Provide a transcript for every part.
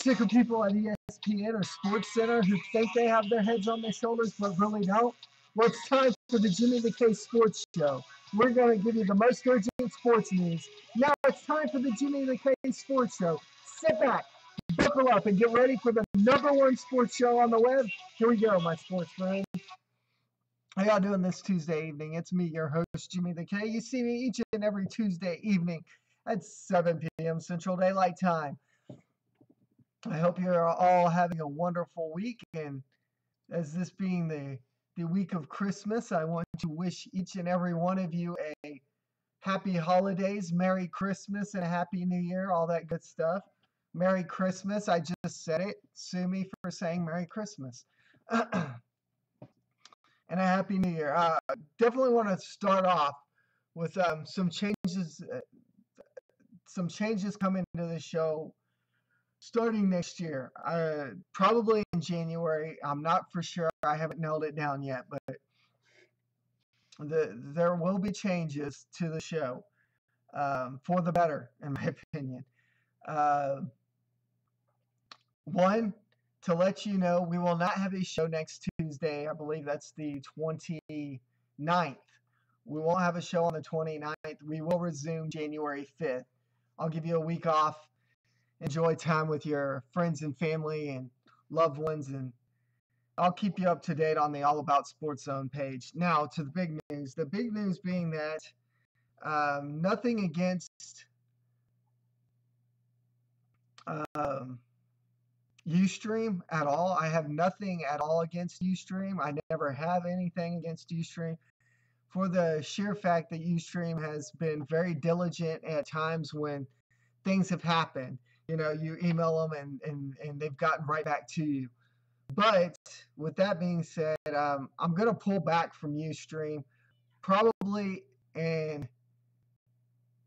Sick of people at ESPN or Sports Center who think they have their heads on their shoulders but really don't? Well, it's time for the Jimmy the K Sports Show. We're going to give you the most urgent sports news. Now it's time for the Jimmy the K Sports Show. Sit back, buckle up, and get ready for the #1 sports show on the web. Here we go, my sports friends. How y'all doing this Tuesday evening? It's me, your host, Jimmy the K. You see me each and every Tuesday evening at 7 p.m. Central Daylight Time. I hope you're all having a wonderful week, and as this being the week of Christmas, I want to wish each and every one of you a happy holidays, Merry Christmas, and a Happy New Year, all that good stuff. Merry Christmas, I just said it. Sue me for saying Merry Christmas. And a Happy New Year. Definitely want to start off with some changes coming to the show starting next year, probably in January. I'm not for sure. I haven't nailed it down yet, but there will be changes to the show for the better, in my opinion. One, to let you know, we will not have a show next Tuesday. I believe that's the 29th. We won't have a show on the 29th. We will resume January 5th. I'll give you a week off. Enjoy time with your friends and family and loved ones, and I'll keep you up to date on the All About Sports Zone page. Now, to the big news. The big news being that nothing against Ustream at all. I have nothing at all against Ustream. I never have anything against Ustream, for the sheer fact that Ustream has been very diligent at times when things have happened. You know, you email them and they've gotten right back to you. But with that being said, I'm going to pull back from Ustream probably in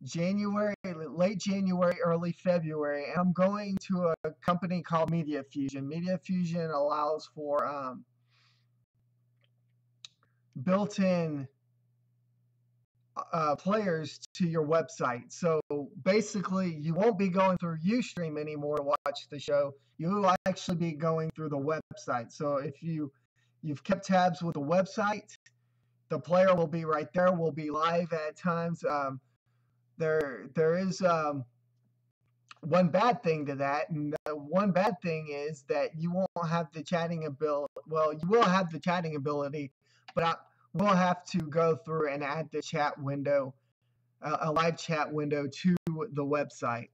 January, late January, early February. And I'm going to a company called Media Fusion. Media Fusion allows for built-in players to your website. So basically, you won't be going through Ustream anymore to watch the show. You will actually be going through the website. So if you've kept tabs with the website, the player will be right there. Will be live at times. There is one bad thing to that, and one bad thing is that you won't have the chatting ability. Well, you will have the chatting ability, but we'll have to go through and add the chat window, a live chat window to the website.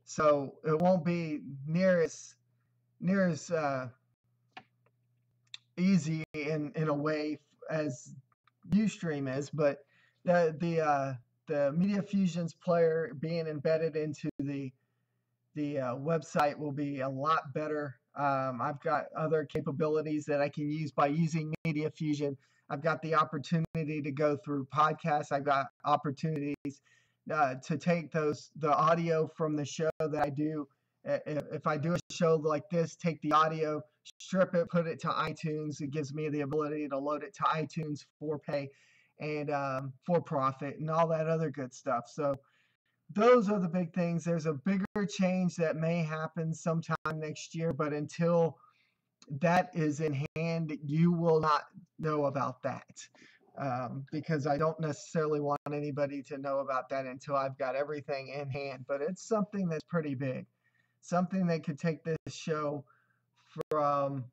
So it won't be near as easy in a way as Ustream is. But the Media Fusion's player being embedded into the website will be a lot better. I've got other capabilities that I can use by using Media Fusion. I've got the opportunity to go through podcasts. I've got opportunities to take the audio from the show that I do. If I do a show like this, take the audio, strip it, put it to iTunes. It gives me the ability to load it to iTunes for pay and for profit and all that other good stuff. So those are the big things. There's a bigger change that may happen sometime next year, but until that is in hand, you will not know about that, because I don't necessarily want anybody to know about that until I've got everything in hand. But it's something that's pretty big, something that could take this show from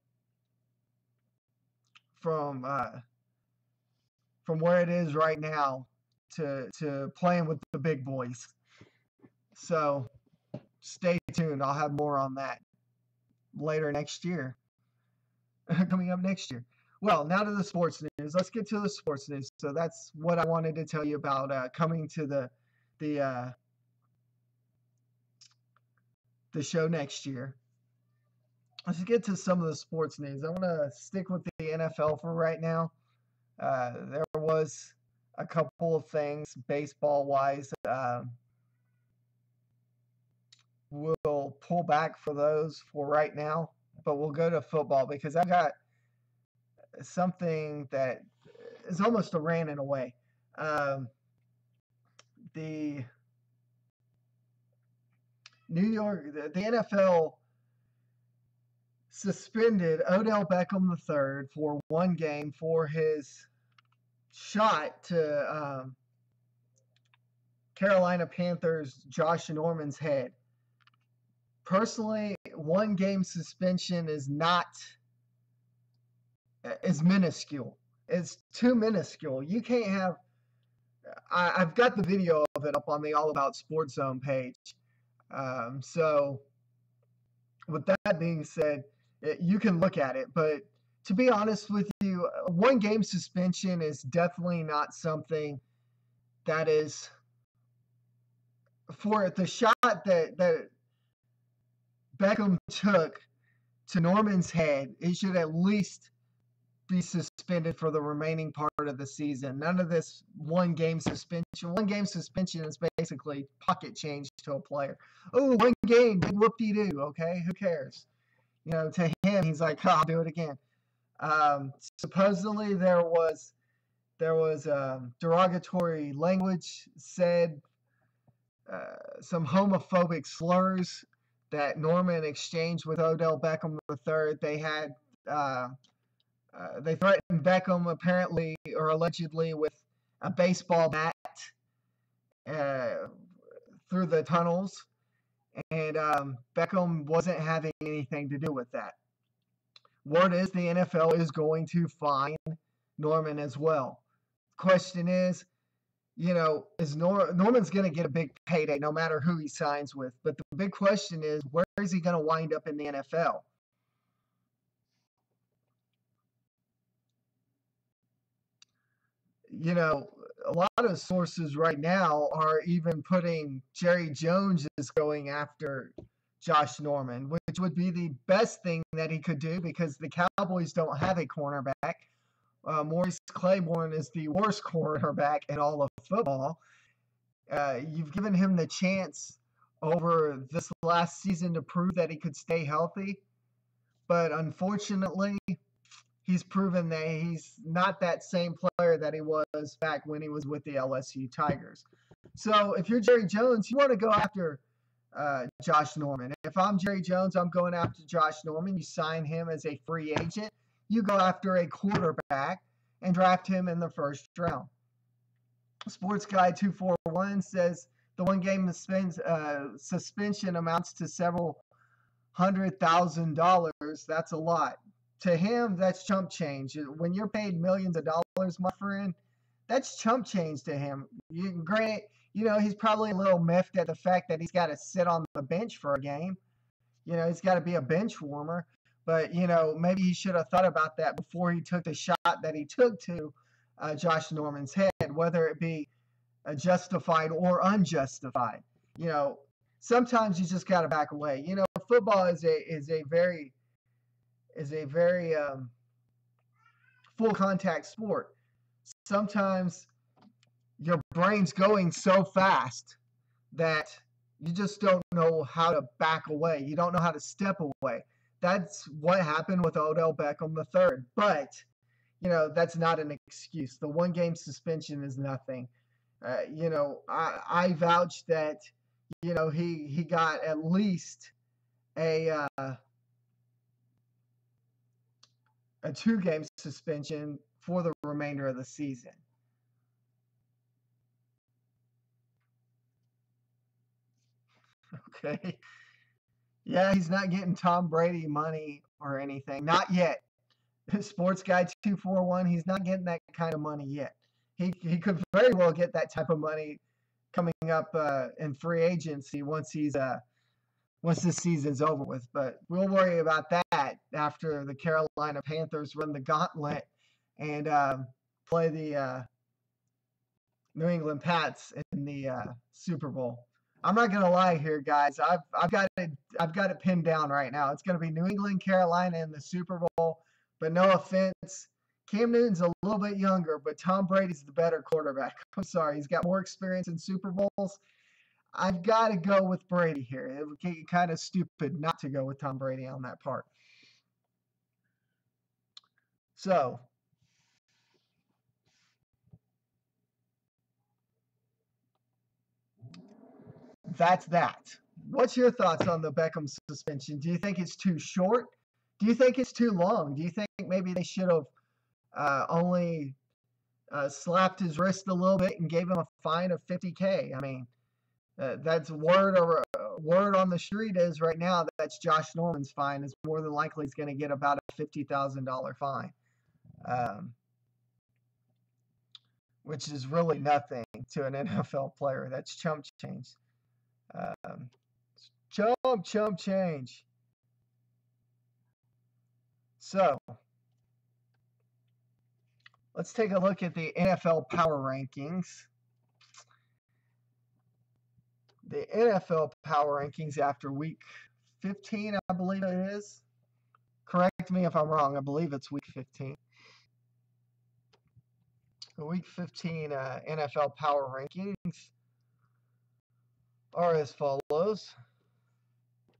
where it is right now to playing with the big boys. So stay tuned. I'll have more on that later next year. Coming up next year. Well, now to the sports news. Let's get to the sports news. So that's what I wanted to tell you about coming to the show next year. Let's get to some of the sports news. I want to stick with the NFL for right now. There was a couple of things baseball-wise. We'll pull back for those for right now, but we'll go to football because I got something that is almost a rant in a way. The New York, the NFL suspended Odell Beckham III for one game for his shot to Carolina Panthers Josh Norman's head. Personally, one game suspension is minuscule. It's too minuscule. You can't have. I've got the video of it up on the All About Sports Zone page. So, with that being said, you can look at it. But to be honest with you, one game suspension is definitely not something that is for the shot that Beckham took to Norman's head. It should at least be suspended for the remaining part of the season. None of this one game suspension. One game suspension is basically pocket change to a player. Oh, one game, big whoop-de-doo, okay? Who cares? To him, he's like, I'll do it again. Supposedly there was derogatory language said, some homophobic slurs that Norman exchanged with Odell Beckham III. They threatened Beckham apparently or allegedly with a baseball bat through the tunnels, and Beckham wasn't having anything to do with that. Word is the NFL is going to fine Norman as well. Question is, Norman's going to get a big payday no matter who he signs with. But the big question is, where is he going to wind up in the NFL? A lot of sources right now are even putting Jerry Jones is going after Josh Norman, which would be the best thing that he could do because the Cowboys don't have a cornerback. Maurice Claiborne is the worst cornerback in all of football. You've given him the chance over this last season to prove that he could stay healthy, but unfortunately, he's proven that he's not that same player that he was back when he was with the LSU Tigers. So if you're Jerry Jones, you want to go after Josh Norman. If I'm Jerry Jones, I'm going after Josh Norman. You sign him as a free agent. You go after a quarterback and draft him in the first round. Sports Guy 241 says the one game suspension amounts to several $100,000. That's a lot. To him, that's chump change. When you're paid millions of dollars, my friend, that's chump change to him. Granted, he's probably a little miffed at the fact that he's got to sit on the bench for a game. He's got to be a bench warmer. But, maybe he should have thought about that before he took the shot that he took to Josh Norman's head, whether it be justified or unjustified. Sometimes you just got to back away. Football is a very full contact sport. Sometimes your brain's going so fast that you just don't know how to back away. You don't know how to step away. That's what happened with Odell Beckham III. But, that's not an excuse. The one game suspension is nothing. I vouch that, he got at least a 2-game suspension for the remainder of the season. Okay. Yeah, he's not getting Tom Brady money or anything. Not yet. Sports Guy 241, he's not getting that kind of money yet. He could very well get that type of money coming up in free agency once this season's over with. But we'll worry about that after the Carolina Panthers run the gauntlet and play the New England Pats in the Super Bowl. I'm not gonna lie here, guys. I've got it pinned down right now. It's gonna be New England, Carolina in the Super Bowl. But no offense, Cam Newton's a little bit younger, but Tom Brady's the better quarterback. I'm sorry, he's got more experience in Super Bowls. I've got to go with Brady here. It would get kind of stupid not to go with Tom Brady on that part. So, that's that. What's your thoughts on the Beckham suspension? Do you think it's too short? Do you think it's too long? Do you think maybe they should have only slapped his wrist a little bit and gave him a fine of $50K? I mean, that's word on the street is right now that's Josh Norman's fine is more than likely he's going to get about a $50,000 fine, which is really nothing to an NFL player. That's chump change. Um, chump change. So let's take a look at the NFL power rankings. The NFL power rankings after week 15, I believe it is. Correct me if I'm wrong. I believe it's week 15. The week 15 NFL power rankings are as follows,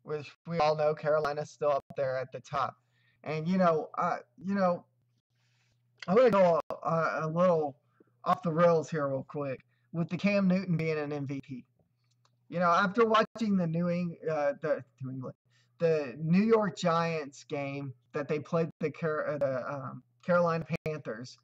which we all know Carolina's still up there at the top. And I'm going to go a little off the rails here real quick with the Cam Newton being an MVP. After watching the New York Giants game that they played the Carolina Panthers,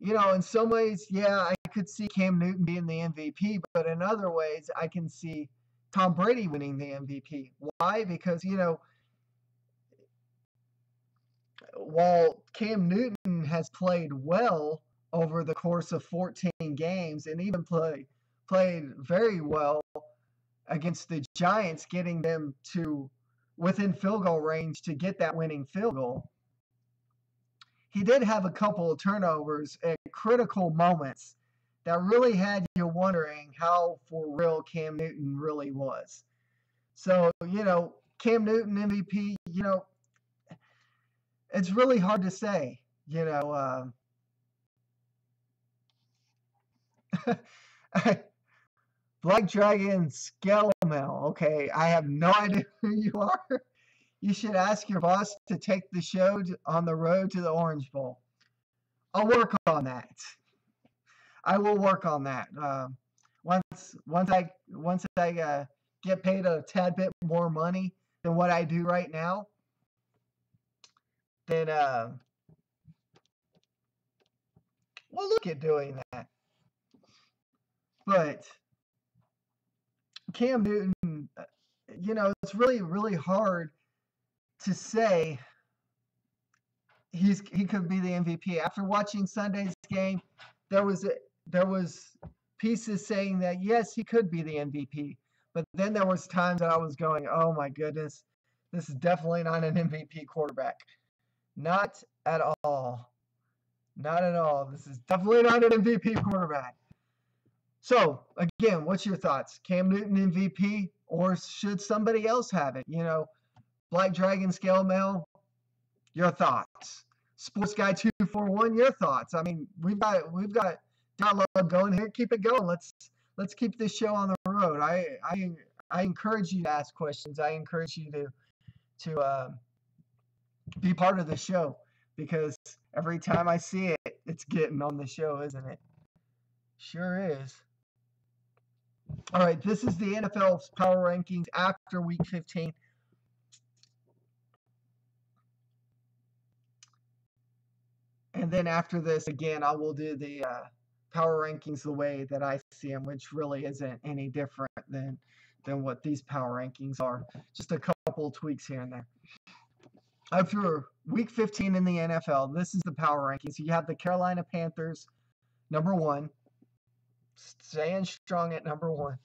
in some ways, yeah, I could see Cam Newton being the MVP, but in other ways, I can see Tom Brady winning the MVP. Why? Because, while Cam Newton has played well over the course of 14 games and even played very well against the Giants, getting them to within field goal range to get that winning field goal, he did have a couple of turnovers at critical moments that really had you wondering how for real Cam Newton really was. So, Cam Newton MVP, it's really hard to say, Black Dragon Skelmel. Okay, I have no idea who you are. You should ask your boss to take the show on the road to the Orange Bowl. I'll work on that. I will work on that. Once I get paid a tad bit more money than what I do right now, then we'll look at doing that. But Cam Newton, it's really, really hard to say he could be the MVP. After watching Sunday's game, there was pieces saying that yes, he could be the MVP. But then there was times that I was going, oh my goodness, this is definitely not an MVP quarterback. Not at all. Not at all. This is definitely not an MVP quarterback. So, again, what's your thoughts? Cam Newton MVP, or should somebody else have it? Black Dragon Scale Mail, your thoughts. Sports Guy 241, your thoughts. I mean, we've got dialogue going here. Keep it going. Let's keep this show on the road. I encourage you to ask questions. I encourage you to be part of the show, because every time I see it, it's getting on the show, isn't it? Sure is. All right, this is the NFL's power rankings after week 15. And then after this, again, I will do the power rankings the way that I see them, which really isn't any different than what these power rankings are. Just a couple of tweaks here and there. After week 15 in the NFL, this is the power rankings. You have the Carolina Panthers, number 1, staying strong at number 1.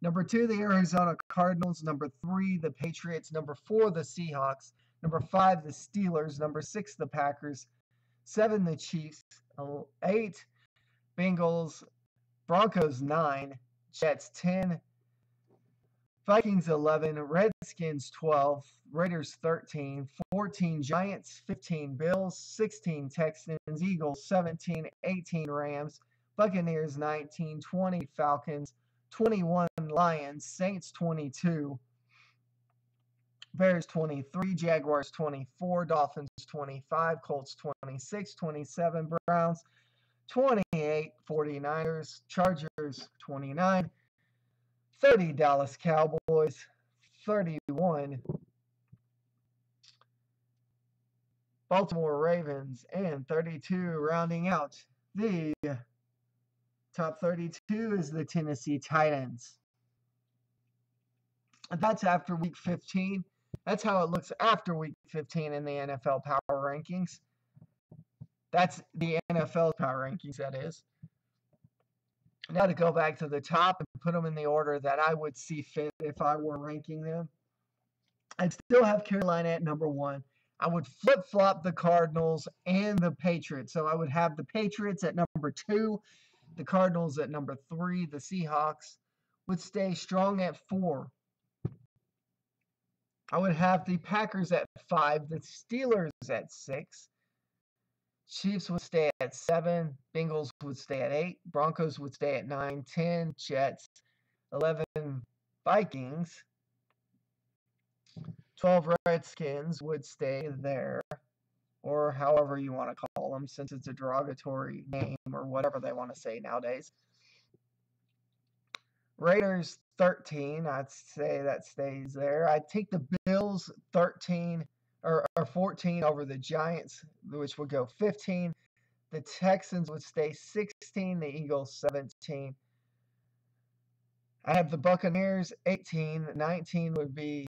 Number 2, the Arizona Cardinals. Number 3, the Patriots. Number 4, the Seahawks. Number 5, the Steelers. Number 6, the Packers. 7, the Chiefs. 8, Bengals. Broncos 9. Jets 10. Vikings 11. Redskins 12. Raiders 13. 14, Giants. 15, Bills. 16, Texans. Eagles 17. 18, Rams. Buccaneers 19. 20, Falcons. 21, Lions. Saints 22. Bears 23, Jaguars 24, Dolphins 25, Colts 26, 27, Browns 28, 49ers, Chargers 29, 30, Dallas Cowboys 31, Baltimore Ravens, and 32 rounding out the top 32 is the Tennessee Titans. That's after week 15. That's how it looks after week 15 in the NFL power rankings. That's the NFL power rankings, that is. Now to go back to the top and put them in the order that I would see fit if I were ranking them. I'd still have Carolina at number 1. I would flip-flop the Cardinals and the Patriots. So I would have the Patriots at number 2, the Cardinals at number 3, the Seahawks would stay strong at 4. I would have the Packers at 5, the Steelers at 6, Chiefs would stay at 7, Bengals would stay at 8, Broncos would stay at 9, 10, Jets, 11, Vikings, 12 Redskins would stay there, or however you want to call them, since it's a derogatory name or whatever they want to say nowadays. Raiders 13, I'd say that stays there. I'd take the Bills 13 or 14 over the Giants, which would go 15. The Texans would stay 16, the Eagles 17. I have the Buccaneers 18, 19 would be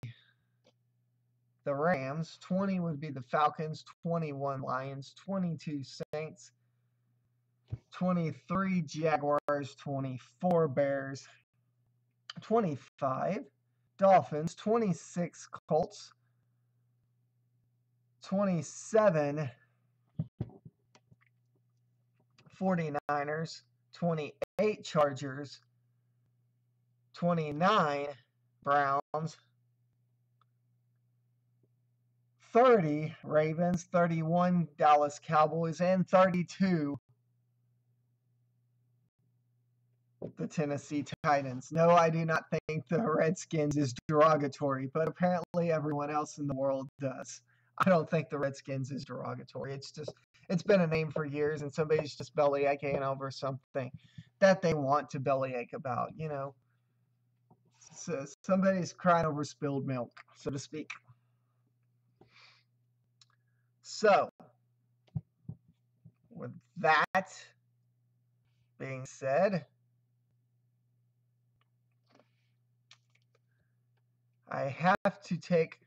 the Rams, 20 would be the Falcons, 21 Lions, 22 Saints, 23 Jaguars, 24 Bears, 25 Dolphins, 26 Colts, 27 49ers, 28 Chargers, 29 Browns, 30 Ravens, 31 Dallas Cowboys, and 32 the Tennessee Titans. No, I do not think the Redskins is derogatory, but apparently everyone else in the world does. I don't think the Redskins is derogatory. It's been a name for years, and somebody's just bellyaching over something that they want to bellyache about, you know. So somebody's crying over spilled milk, so to speak. So, with that being said, I have to take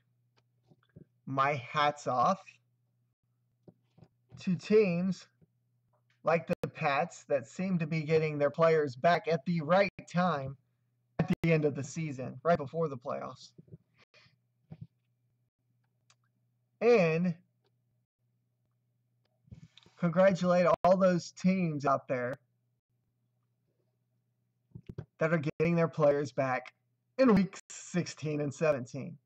my hats off to teams like the Pats that seem to be getting their players back at the right time at the end of the season, right before the playoffs. And congratulate all those teams out there that are getting their players back in weeks 16 and 17.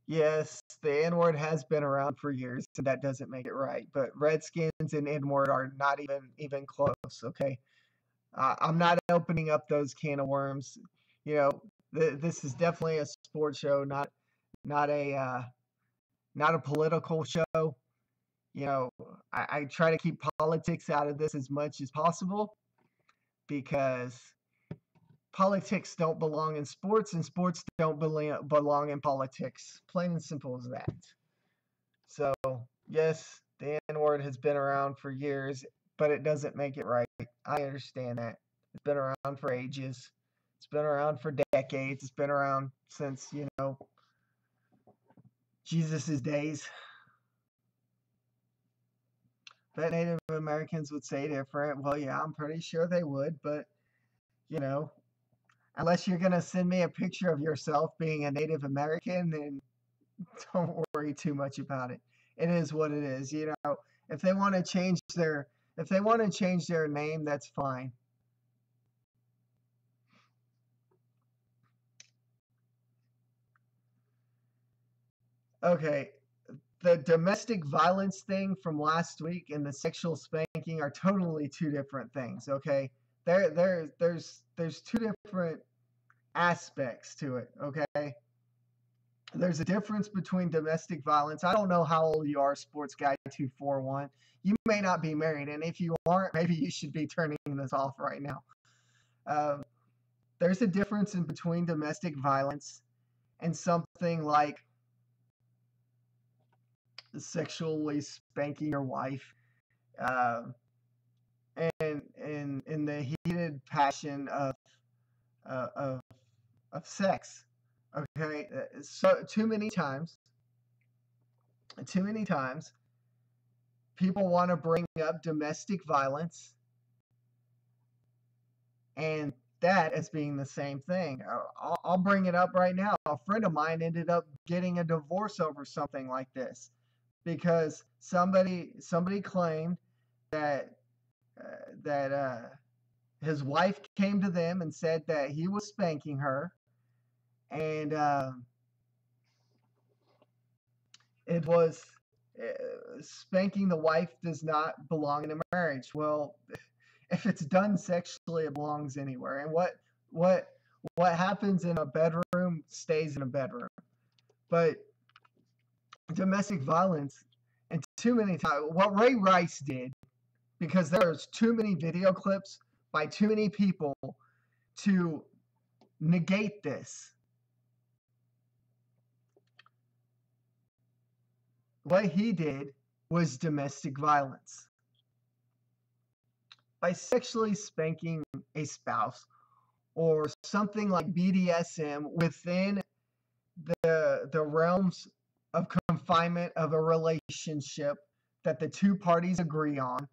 Yes, the N-word has been around for years, and that doesn't make it right. But Redskins and N-word are not even close, okay? I'm not opening up those can of worms. You know, this is definitely a sports show, not a political show. You know, I try to keep politics out of this as much as possible because politics don't belong in sports and sports don't belong in politics. Plain and simple as that. So, yes, the N-word has been around for years, but it doesn't make it right. I understand that. It's been around for ages. It's been around for decades. It's been around since, you know, Jesus' days. Bet Native Americans would say different. Well, yeah, I'm pretty sure they would, but, you know, unless you're going to send me a picture of yourself being a Native American, then don't worry too much about it. It is what it is. You know, if they want to change their name, that's fine. Okay, the domestic violence thing from last week and the sexual spanking are totally two different things. Okay, there's two different aspects to it. Okay, there's a difference between domestic violence. I don't know how old you are, Sports Guy 241. You may not be married, and if you aren't, maybe you should be turning this off right now. There's a difference in between domestic violence and something like sexually spanking your wife, uh, and in the heated passion uh, of of sex. Okay, so too many times, people want to bring up domestic violence and that as being the same thing. I'll bring it up right now. A friend of mine ended up getting a divorce over something like this because somebody claimed that that his wife came to them and said that he was spanking her, and it was spanking the wife does not belong in a marriage. Well, if it's done sexually, it belongs anywhere. And what what happens in a bedroom stays in a bedroom. But domestic violence, and too many times, what Ray Rice did, because there's too many video clips by too many people to negate this. What he did was domestic violence. By sexually spanking a spouse or something like BDSM within the realms of confinement of a relationship that the two parties agree on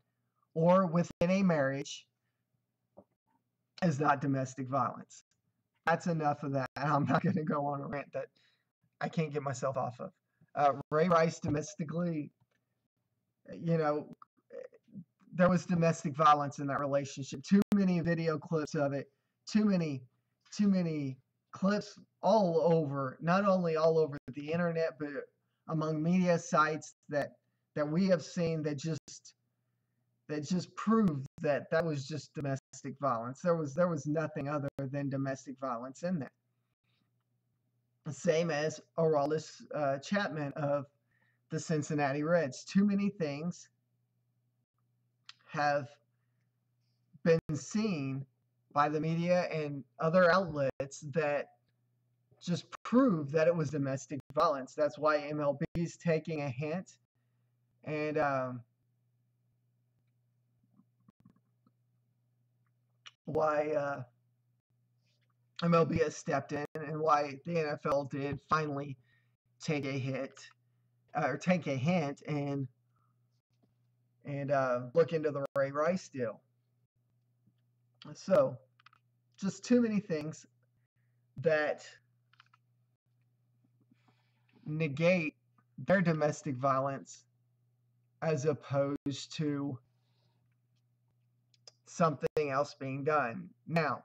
or within a marriage is not domestic violence. That's enough of that. I'm not going to go on a rant that I can't get myself off of. Ray Rice domestically, you know, there was domestic violence in that relationship. Too many video clips of it. Too many clips all over, not only all over the internet, but among media sites that we have seen that just proved that that was just domestic violence. There was nothing other than domestic violence in there. Same as Aroldis Chapman of the Cincinnati Reds. Too many things have been seen by the media and other outlets that just prove that it was domestic violence. That's why MLB is taking a hint, and why MLB has stepped in, and why the NFL did finally take a hit or take a hint and look into the Ray Rice deal. So, just too many things that negate their domestic violence as opposed to something else being done. Now,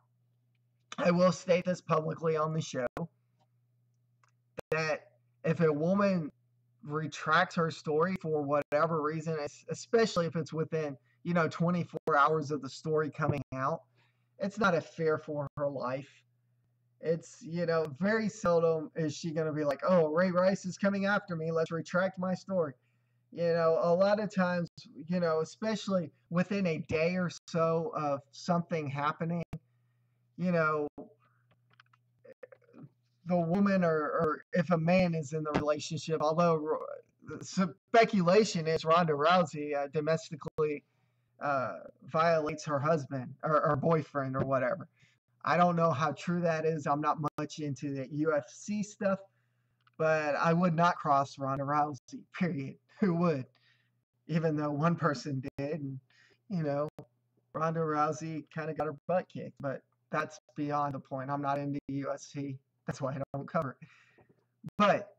I will state this publicly on the show that if a woman retracts her story for whatever reason, especially if it's within 24 hours of the story coming out, it's not a fear for her life. It's very seldom is she going to be like, oh, Ray Rice is coming after me, let's retract my story. A lot of times, especially within a day or so of something happening, the woman or if a man is in the relationship, although speculation is Ronda Rousey domestically violates her husband or boyfriend or whatever. I don't know how true that is. I'm not much into the UFC stuff, but I would not cross Ronda Rousey, period. Who would? Even though one person did, and Ronda Rousey kind of got her butt kicked, but that's beyond the point. I'm not into UFC. That's why I don't cover it. But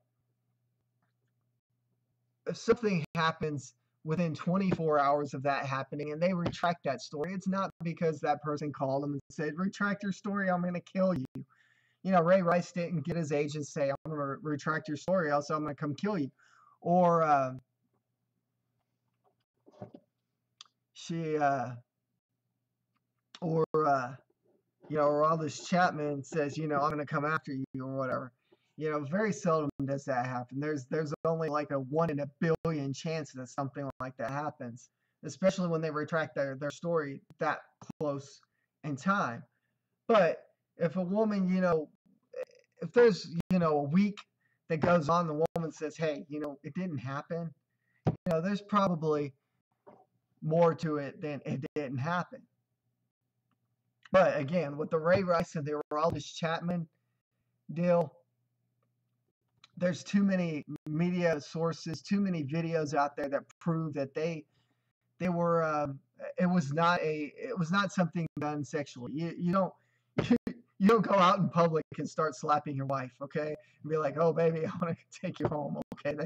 if something happens within 24 hours of that happening and they retract that story, it's not because that person called them and said, retract your story, I'm going to kill you. Ray Rice didn't get his agent say, I'm going to retract your story, else I'm going to come kill you. Or or all this Chapman says, I'm going to come after you or whatever. Very seldom does that happen. There's only like a 1 in a billion chance that something like that happens, especially when they retract their story that close in time. But if a woman, if there's, a week that goes on, the woman says, hey, it didn't happen. there's probably more to it than it didn't happen. But again, with the Ray Rice and the Aroldis Chapman deal, there's too many media sources, too many videos out there that prove that they were. It was not something done sexually. You don't you don't go out in public and start slapping your wife, okay? And be like, oh baby, I want to take you home, okay?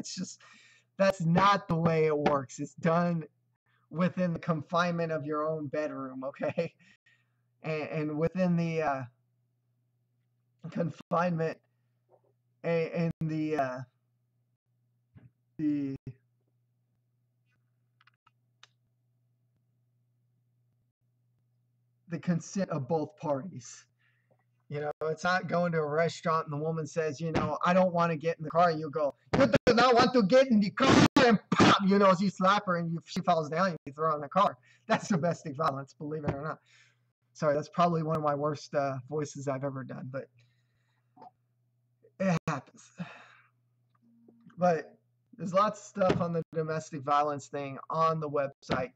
That's not the way it works. It's done within the confinement of your own bedroom, okay? And within the confinement and the consent of both parties. It's not going to a restaurant and the woman says, I don't want to get in the car. And you go, you do not want to get in the car, and pop, you slap her and she falls down and you throw her in the car. That's domestic violence, believe it or not. Sorry, that's probably one of my worst voices I've ever done, but it happens. But there's lots of stuff on the domestic violence thing on the website.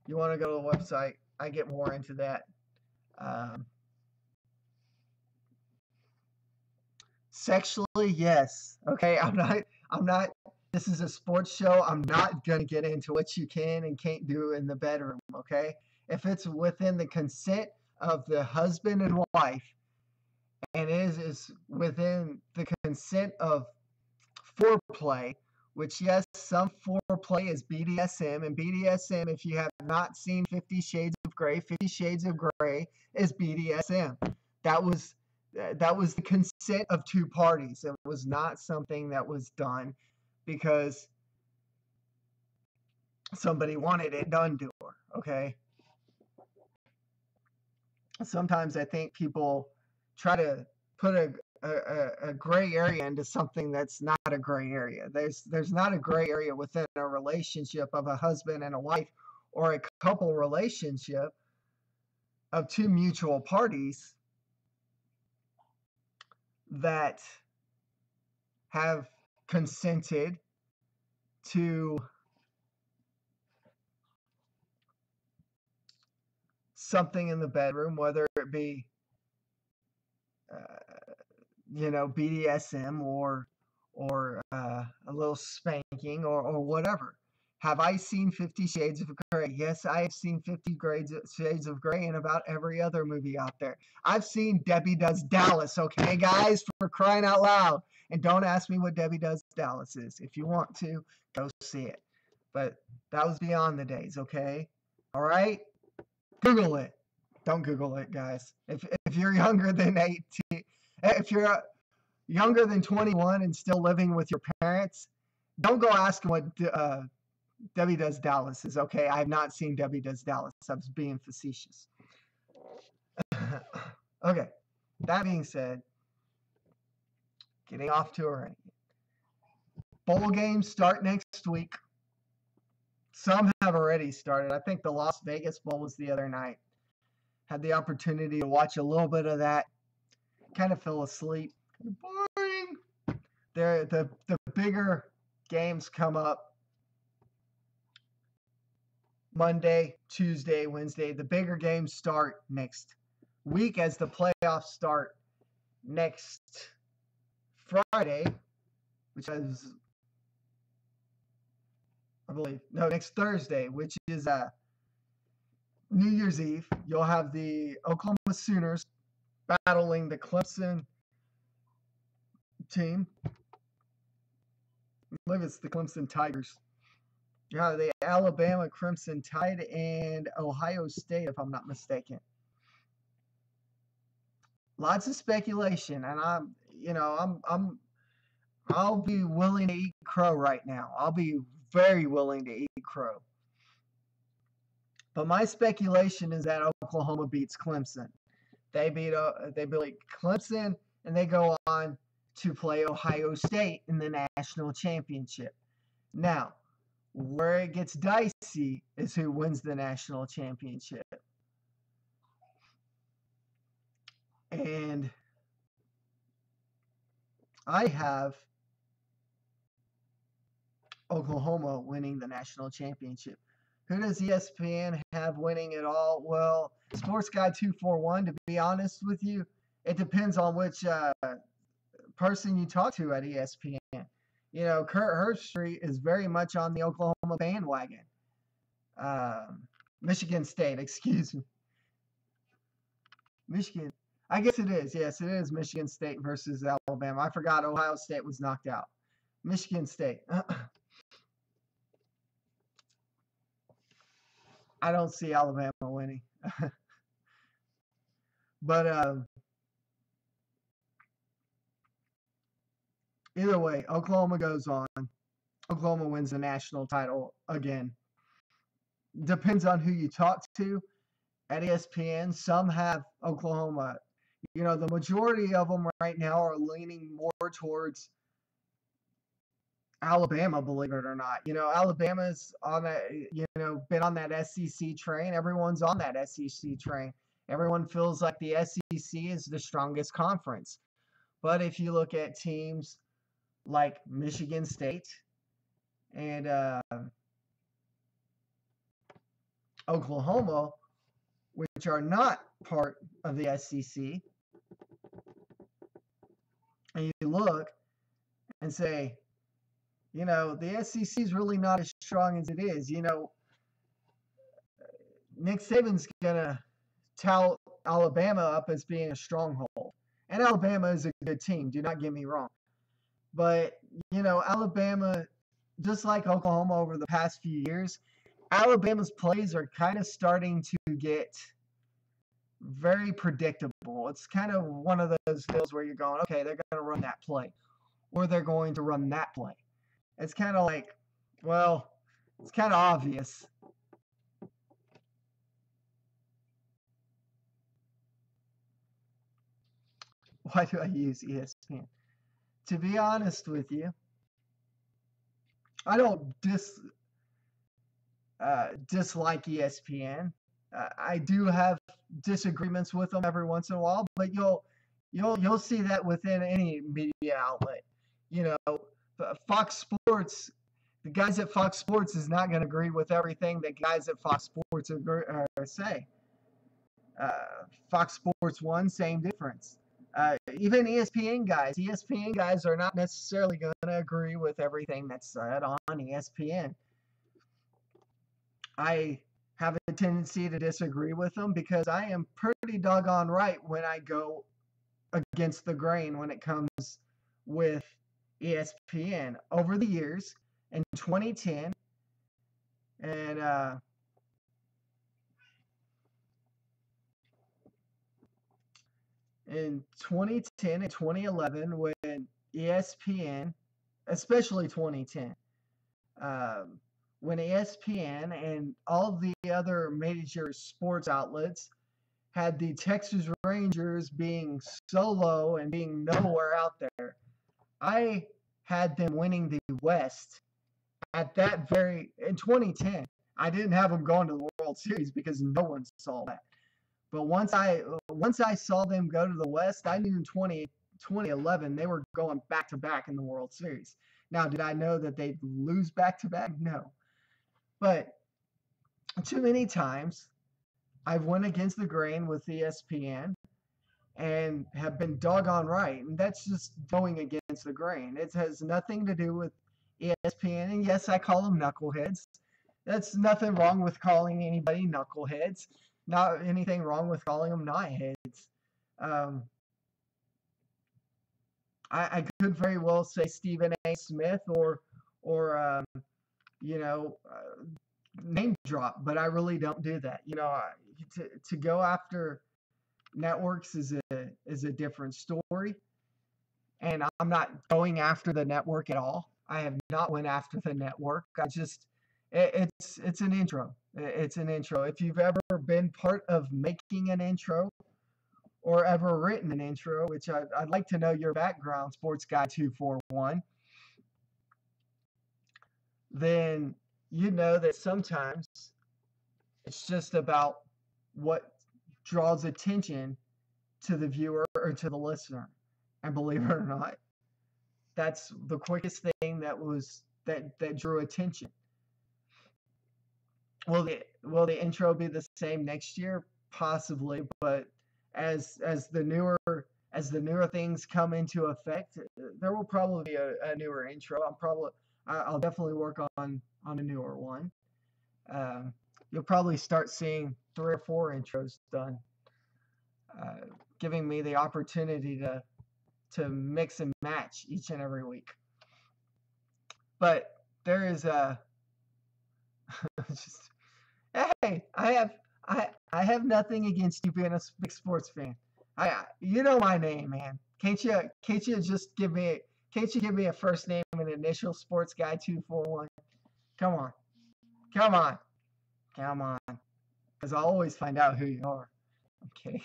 You want to go to the website, I get more into that. Sexually, yes. Okay, I'm not. This is a sports show. I'm not gonna get into what you can and can't do in the bedroom. Okay, if it's within the consent of the husband and wife, and it is within the consent of foreplay, which yes, some foreplay is BDSM, and BDSM, if you have not seen 50 Shades of Grey, 50 Shades of Grey is BDSM. That was the consent of two parties. It was not something that was done because somebody wanted it done to her, okay? Sometimes I think people try to put a gray area into something that's not a gray area. There's not a gray area within a relationship of a husband and a wife or a couple relationship of two mutual parties that have consented to something in the bedroom, whether it be BDSM or a little spanking or whatever. Have I seen 50 Shades of Grey? Yes, I have seen 50 Shades of Grey in about every other movie out there. I've seen Debbie Does Dallas, okay, guys, for crying out loud. And don't ask me what Debbie Does Dallas is. If you want to, go see it. But that was beyond the days, okay? All right? Google it. Don't Google it, guys. If you're younger than 18, if you're younger than 21 and still living with your parents, don't go ask them what Debbie Does Dallas is, okay? I have not seen Debbie Does Dallas. I was being facetious. Okay, that being said, getting off to a ranking. Bowl games start next week. Some have already started. I think the Las Vegas Bowl was the other night. Had the opportunity to watch a little bit of that. Kind of fell asleep. Boring. The bigger games come up Monday, Tuesday, Wednesday. The bigger games start next week as the playoffs start next Friday, which is, I believe, no, next Thursday, which is New Year's Eve. You'll have the Oklahoma Sooners battling the Clemson team. I believe it's the Clemson Tigers. Yeah, the Alabama Crimson Tide and Ohio State, if I'm not mistaken. Lots of speculation, and I'll be willing to eat crow right now. I'll be very willing to eat crow. But my speculation is that Oklahoma beats Clemson. They beat Clemson, and they go on to play Ohio State in the national championship. Now, where it gets dicey is who wins the national championship. And I have Oklahoma winning the national championship. Who does ESPN have winning it all? Well, Sports Guy 241, to be honest with you, it depends on which person you talk to at ESPN. You know, Kurt Herbstreit is very much on the Oklahoma bandwagon. Michigan State, excuse me. Michigan. I guess it is. Yes, it is Michigan State versus Alabama. I forgot Ohio State was knocked out. Michigan State. I don't see Alabama winning. But either way, Oklahoma goes on. Oklahoma wins the national title again. Depends on who you talk to at ESPN. Some have Oklahoma. You know, the majority of them right now are leaning more towards Alabama, believe it or not. You know, Alabama's on that, been on that SEC train. Everyone's on that SEC train. Everyone feels like the SEC is the strongest conference. But if you look at teams like Michigan State and Oklahoma, which are not part of the SEC, and you look and say, you know, the SEC is really not as strong as it is. You know, Nick Saban's going to tout Alabama up as being a stronghold. And Alabama is a good team, do not get me wrong. But, you know, Alabama, just like Oklahoma over the past few years, Alabama's plays are kind of starting to get very predictable. It's kind of one of those deals where you're going, okay, they're going to run that play, or they're going to run that play. It's kind of like, well, it's kind of obvious. Why do I use ESPN? To be honest with you, I don't dislike ESPN. I do have disagreements with them every once in a while, but you'll see that within any media outlet. You know, Fox Sports, the guys at Fox Sports is not going to agree with everything that guys at Fox Sports say. Fox Sports 1, same difference. Even ESPN guys are not necessarily going to agree with everything that's said on ESPN. I have a tendency to disagree with them because I am pretty doggone right when I go against the grain when it comes with ESPN. Over the years, in 2010 and in 2010 and 2011, when ESPN, especially 2010, when ESPN and all the other major sports outlets had the Texas Rangers being so low and being nowhere out there, I had them winning the West at that in 2010. I didn't have them going to the World Series because no one saw that. But once I saw them go to the West, I knew in 2011 they were going back to back in the World Series. Now, did I know that they'd lose back to back? No. But too many times I've went against the grain with ESPN and have been doggone right. And that's just going against the grain. It has nothing to do with ESPN. And yes, I call them knuckleheads. That's nothing wrong with calling anybody knuckleheads. Not anything wrong with calling them knotheads. I could very well say Stephen A. Smith or name drop, but I really don't do that. You know, to go after networks is a different story, and I'm not going after the network at all. I have not went after the network. It's an intro. It's an intro. If you've ever been part of making an intro or ever written an intro, which I'd like to know your background, Sports Guy 241, then you know that sometimes it's just about what draws attention to the viewer or to the listener. And believe it or not, that's the quickest thing that that drew attention. Will the intro be the same next year? Possibly, but as the newer things come into effect, there will probably be a newer intro. I'll definitely work on a newer one. Um, you'll probably start seeing 3 or 4 intros done, uh, giving me the opportunity to mix and match each and every week. But there is a just hey, I have nothing against you being a big sports fan. You know my name, man. Can't you just give me a first name and initial sports guy 241? Come on. Come on. Come on. Because I'll always find out who you are. Okay.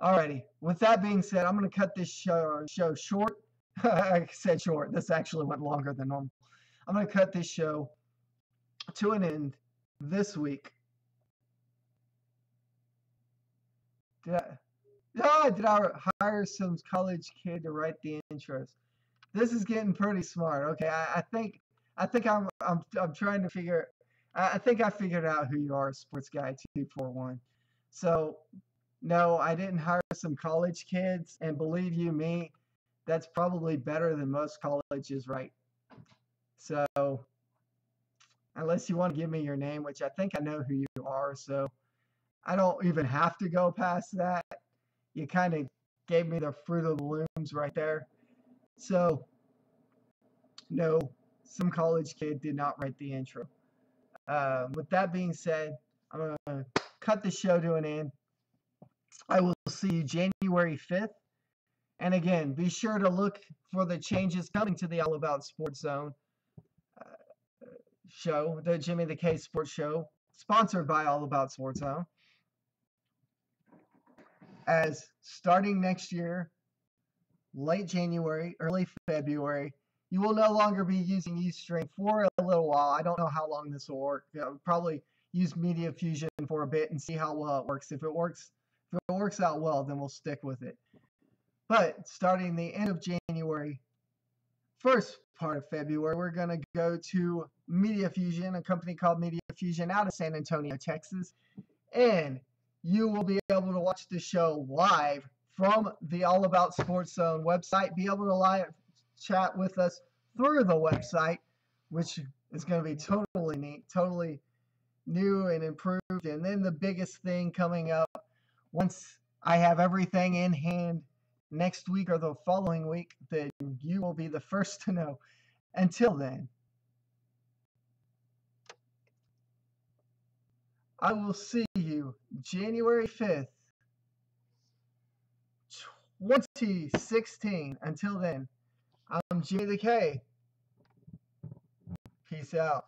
Alrighty. With that being said, I'm gonna cut this show short. I said short. This actually went longer than normal. I'm gonna cut this show to an end this week. Did I hire some college kid to write the intros? This is getting pretty smart. Okay, I think I'm trying to figure. I think I figured out who you are, Sports Guy 241. So no, I didn't hire some college kids, and believe you me, that's probably better than most colleges, right? So unless you want to give me your name, which I think I know who you are, so I don't even have to go past that. You kind of gave me the fruit of the looms right there. So, no, some college kid did not write the intro. With that being said, I'm going to cut the show to an end. I will see you January 5th. And again, be sure to look for the changes coming to the All About Sports Zone show, the Jimmy the K Sports Show, sponsored by All About Sports Zone. As starting next year, late January, early February, you will no longer be using Ustream for a little while. I don't know how long this will work. Probably use Media Fusion for a bit and see how well it works. If it works out well, then we'll stick with it. But starting the end of January, first part of February, we're going to go to Media Fusion, a company called Media Fusion out of San Antonio, Texas. And you will be able to watch the show live from the All About Sports Zone website, be able to live chat with us through the website, which is going to be totally neat, totally new and improved. And then the biggest thing coming up, once I have everything in hand next week or the following week, then you will be the first to know. Until then, I will see you January 5th, 2016. Until then, I'm Jimmy the K. Peace out.